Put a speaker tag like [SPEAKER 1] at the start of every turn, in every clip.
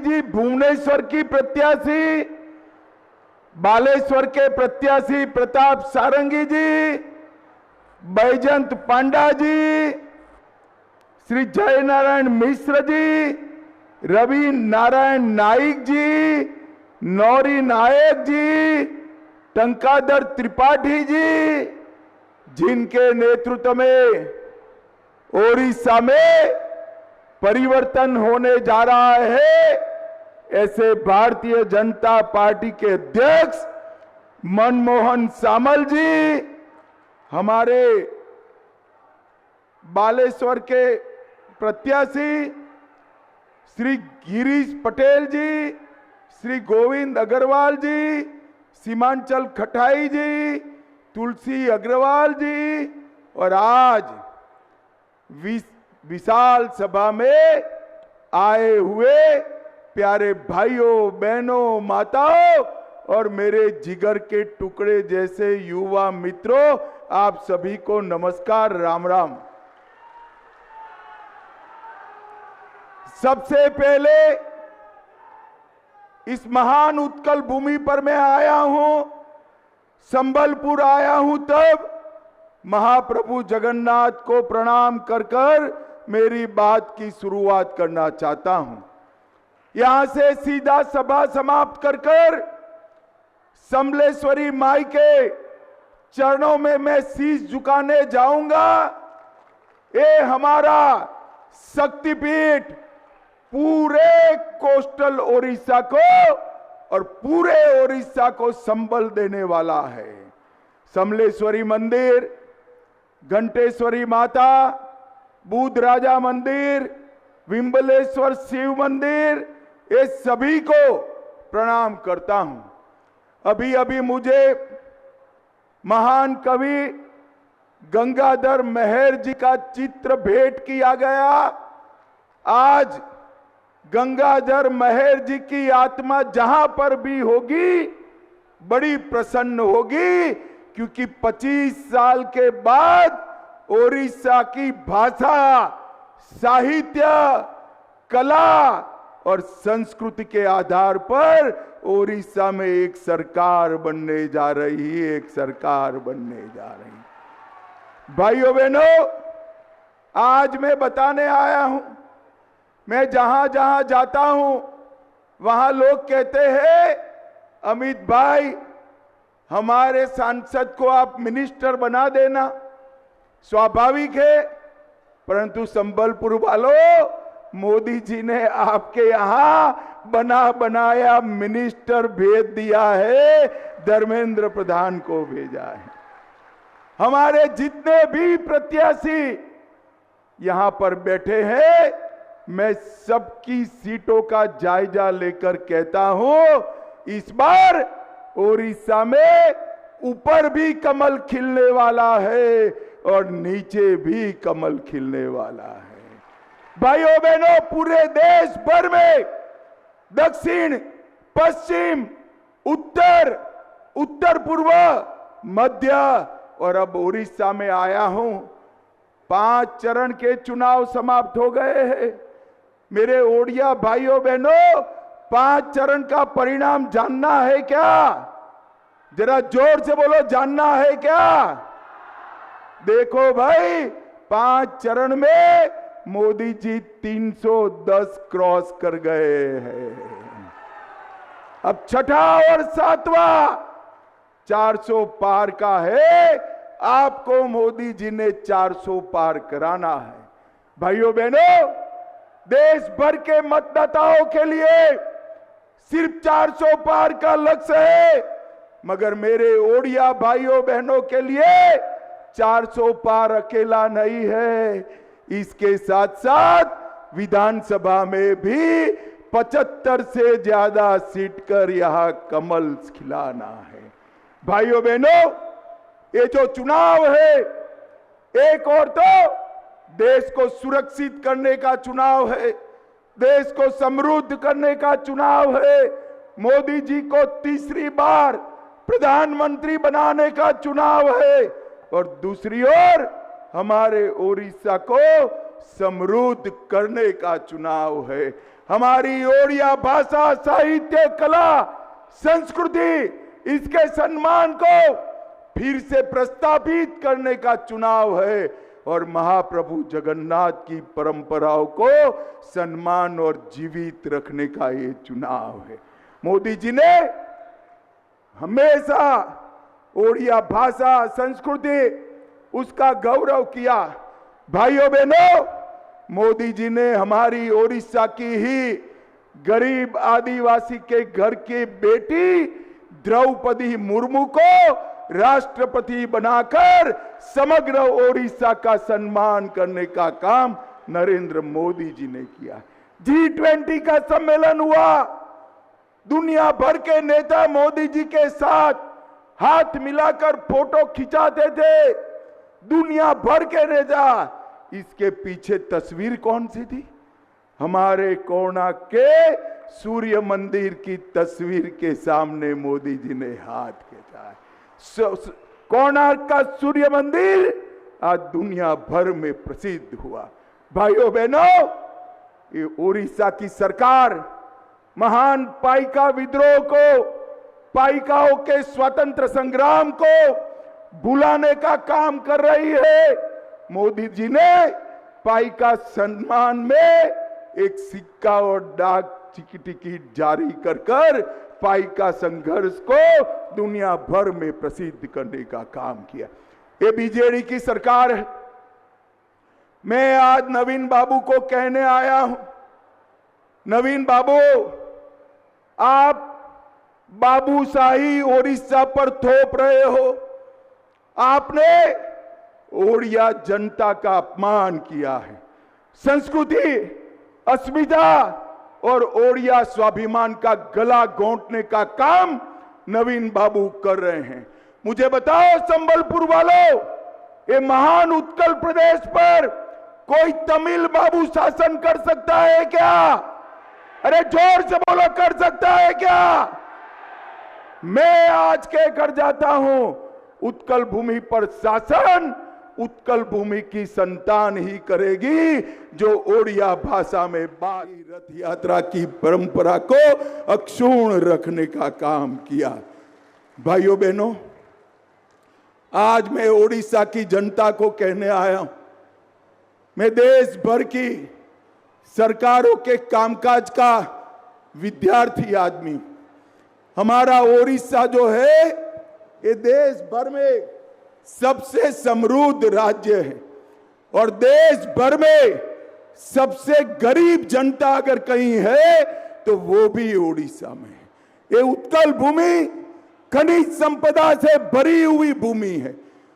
[SPEAKER 1] जी भुवनेश्वर की प्रत्याशी, बालेश्वर के प्रत्याशी प्रताप सारंगी जी, बैजंत पांडा जी, श्री जय नारायण मिश्र जी, रवि नारायण नाइक जी, नौरी नायक जी, टंकाधर त्रिपाठी जी, जिनके नेतृत्व में ओडिशा में परिवर्तन होने जा रहा है, ऐसे भारतीय जनता पार्टी के अध्यक्ष मनमोहन सामल जी, हमारे बालेश्वर के प्रत्याशी श्री गिरीश पटेल जी, श्री गोविंद अग्रवाल जी, सीमांचल खटाई जी, तुलसी अग्रवाल जी, और आज विशाल सभा में आए हुए प्यारे भाइयों बहनों माताओं और मेरे जिगर के टुकड़े जैसे युवा मित्रों, आप सभी को नमस्कार, राम राम। सबसे पहले इस महान उत्कल भूमि पर मैं आया हूं, संबलपुर आया हूं, तब महाप्रभु जगन्नाथ को प्रणाम कर कर मेरी बात की शुरुआत करना चाहता हूं। यहां से सीधा सभा समाप्त कर कर समलेश्वरी माई के चरणों में मैं शीश झुकाने जाऊंगा। ये हमारा शक्तिपीठ पूरे कोस्टल ओडिशा को और पूरे ओडिशा को संबल देने वाला है। समलेश्वरी मंदिर, घंटेश्वरी माता, बुध राजा मंदिर, विम्बलेश्वर शिव मंदिर, ये सभी को प्रणाम करता हूं। अभी अभी मुझे महान कवि गंगाधर मेहर जी का चित्र भेंट किया गया। आज गंगाधर मेहर जी की आत्मा जहां पर भी होगी बड़ी प्रसन्न होगी, क्योंकि 25 साल के बाद ओडिशा की भाषा, साहित्य, कला और संस्कृति के आधार पर ओडिशा में एक सरकार बनने जा रही है, एक सरकार बनने जा रही है। भाइयों बहनों, आज मैं बताने आया हूं, मैं जहां जहां जाता हूं वहां लोग कहते हैं अमित भाई हमारे सांसद को आप मिनिस्टर बना देना। स्वाभाविक है, परंतु संबलपुर वालों, मोदी जी ने आपके यहां बना बनाया मिनिस्टर भेज दिया है, धर्मेंद्र प्रधान को भेजा है। हमारे जितने भी प्रत्याशी यहां पर बैठे हैं, मैं सबकी सीटों का जायजा लेकर कहता हूं, इस बार ओडिशा में ऊपर भी कमल खिलने वाला है और नीचे भी कमल खिलने वाला है। भाइयों बहनों, पूरे देश भर में दक्षिण, पश्चिम, उत्तर, उत्तर पूर्व, मध्य और अब ओडिशा में आया हूं। 5 चरण के चुनाव समाप्त हो गए हैं। मेरे ओडिया भाइयों बहनों, 5 चरण का परिणाम जानना है क्या? जरा जोर से बोलो, जानना है क्या? देखो भाई, 5 चरण में मोदी जी 310 क्रॉस कर गए हैं। अब छठा और 7वां 400 पार का है। आपको मोदी जी ने 400 पार कराना है। भाइयों बहनों, देश भर के मतदाताओं के लिए सिर्फ 400 पार का लक्ष्य है, मगर मेरे ओडिया भाइयों बहनों के लिए 400 पार अकेला नहीं है। इसके साथ साथ विधानसभा में भी 75 से ज्यादा सीट कर यहां कमल खिलाना है। भाइयों बहनों, ये जो चुनाव है, एक और तो देश को सुरक्षित करने का चुनाव है, देश को समृद्ध करने का चुनाव है, मोदी जी को तीसरी बार प्रधानमंत्री बनाने का चुनाव है, और दूसरी ओर हमारे ओडिशा को समृद्ध करने का चुनाव है। हमारी ओड़िया भाषा, साहित्य, कला, संस्कृति, इसके सम्मान को फिर से प्रस्तावित करने का चुनाव है और महाप्रभु जगन्नाथ की परंपराओं को सम्मान और जीवित रखने का ये चुनाव है। मोदी जी ने हमेशा ओड़िया भाषा, संस्कृति, उसका गौरव किया। भाइयों बहनों, मोदी जी ने हमारी ओडिशा की ही गरीब आदिवासी के घर की बेटी द्रौपदी मुर्मू को राष्ट्रपति बनाकर समग्र ओडिशा का सम्मान करने का काम नरेंद्र मोदी जी ने किया। G20 का सम्मेलन हुआ, दुनिया भर के नेता मोदी जी के साथ हाथ मिलाकर फोटो खिंचाते थे, दुनिया भर के नेता। इसके पीछे तस्वीर कौन सी थी? हमारे कोणार्क के सूर्य मंदिर की तस्वीर के सामने मोदी जी ने हाथ खींचा। कोणार्क का सूर्य मंदिर आज दुनिया भर में प्रसिद्ध हुआ। भाइयों बहनों, ये उड़ीसा की सरकार महान पाइका विद्रोह को, पाइकाओं के स्वतंत्र संग्राम को भुलाने का काम कर रही है। मोदी जी ने पाइका सम्मान में एक सिक्का और डाक टिकट जारी कर पाइका संघर्ष को दुनिया भर में प्रसिद्ध करने का काम किया। ये बीजेडी की सरकार है। मैं आज नवीन बाबू को कहने आया हूं, नवीन बाबू, आप बाबूशाही ओडिशा पर थोप रहे हो। आपने ओडिया जनता का अपमान किया है। संस्कृति, अस्मिता और ओडिया स्वाभिमान का गला घोंटने का काम नवीन बाबू कर रहे हैं। मुझे बताओ संबलपुर वालों, ये महान उत्कल प्रदेश पर कोई तमिल बाबू शासन कर सकता है क्या? अरे जोर से बोलो, कर सकता है क्या? मैं आज कह कर जाता हूं, उत्कल भूमि पर शासन उत्कल भूमि की संतान ही करेगी, जो ओडिया भाषा में बागी रथ यात्रा की परंपरा को अक्षुण्ण रखने का काम किया। भाइयों बहनों, आज मैं ओडिशा की जनता को कहने आया हूं, मैं देश भर की सरकारों के कामकाज का विद्यार्थी आदमी। हमारा ओडिशा जो है, ये देश भर में सबसे समृद्ध राज्य है और देश भर में सबसे गरीब जनता अगर कहीं है तो वो भी ओडिशा में है। ये उत्कल भूमि खनिज संपदा से भरी हुई भूमि है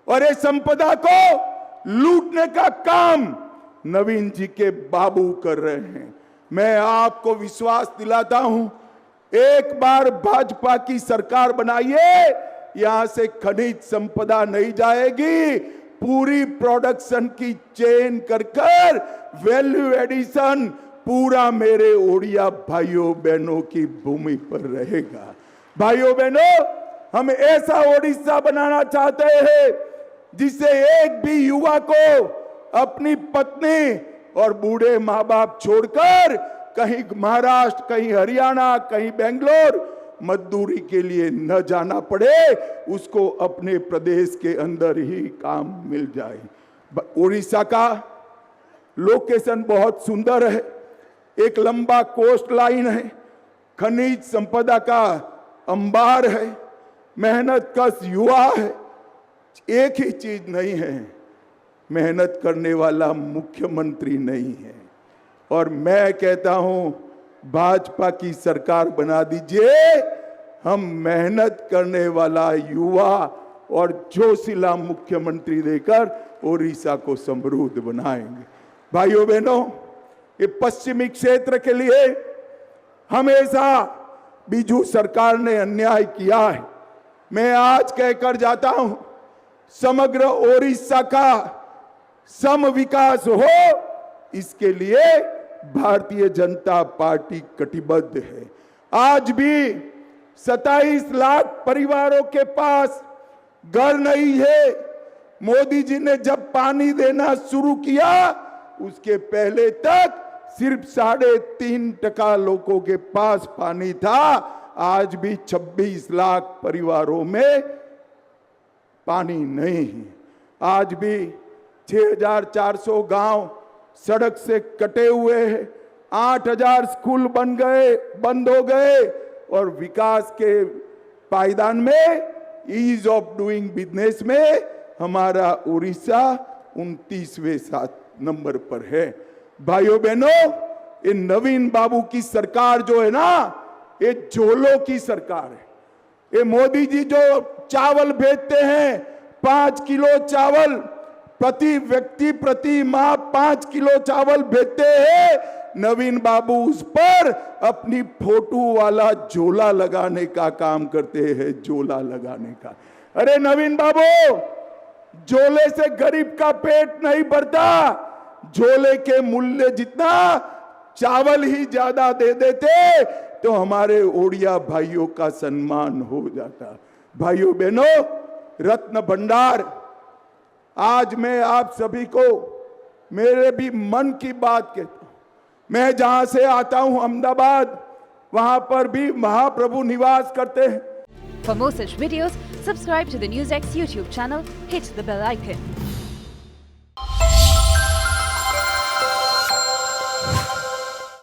[SPEAKER 1] और ये संपदा को लूटने का काम नवीन जी के बाबू कर रहे हैं। मैं आपको विश्वास दिलाता हूं, एक बार भाजपा की सरकार बनाइए, यहां से खनिज संपदा नहीं जाएगी, पूरी प्रोडक्शन की चेन कर वैल्यू एडिशन पूरा मेरे ओडिया भाइयों बहनों की भूमि पर रहेगा। भाइयों बहनों, हम ऐसा ओडिशा बनाना चाहते हैं जिससे एक भी युवा को अपनी पत्नी और बूढ़े माँ बाप छोड़कर कहीं महाराष्ट्र, कहीं हरियाणा, कहीं बेंगलोर मजदूरी के लिए न जाना पड़े, उसको अपने प्रदेश के अंदर ही काम मिल जाए। उड़ीसा का लोकेशन बहुत सुंदर है, एक लंबा कोस्ट लाइन है, खनिज संपदा का अंबार है, मेहनत कश युवा है। एक ही चीज नहीं है, मेहनत करने वाला मुख्यमंत्री नहीं है। और मैं कहता हूं, भाजपा की सरकार बना दीजिए, हम मेहनत करने वाला युवा और जोशीला मुख्यमंत्री देकर ओडिशा को समृद्ध बनाएंगे। भाइयों बहनों, ये पश्चिमी क्षेत्र के लिए हमेशा बीजू सरकार ने अन्याय किया है। मैं आज कहकर जाता हूं, समग्र ओडिशा का सम विकास हो, इसके लिए भारतीय जनता पार्टी कटिबद्ध है। आज भी 27 लाख परिवारों के पास घर नहीं है। मोदी जी ने जब पानी देना शुरू किया, उसके पहले तक सिर्फ 3.5% लोगों के पास पानी था। आज भी 26 लाख परिवारों में पानी नहीं है। आज भी 6,400 गांव सड़क से कटे हुए हैं। 8,000 स्कूल बंद हो गए और विकास के पायदान में, ईज ऑफ डूइंग बिजनेस में हमारा उड़ीसा 29वें नंबर पर है। भाइयों बहनों, ये नवीन बाबू की सरकार जो है ना, ये झोलों की सरकार है। ये मोदी जी जो चावल भेजते हैं, 5 किलो चावल प्रति व्यक्ति प्रति माह 5 किलो चावल भेजते हैं, नवीन बाबू उस पर अपनी फोटो वाला झोला लगाने का काम करते हैं, झोला लगाने का। अरे नवीन बाबू, झोले से गरीब का पेट नहीं भरता, झोले के मूल्य जितना चावल ही ज्यादा दे देते तो हमारे ओडिया भाइयों का सम्मान हो जाता। भाइयों बहनों, रत्न भंडार, आज मैं आप सभी को मेरे भी मन की बात कहता हूं। मैं जहां से आता हूं अहमदाबाद, वहां पर भी महाप्रभु निवास करते हैं।
[SPEAKER 2] For more such videos, subscribe to the NewsX YouTube channel, hit the bell icon.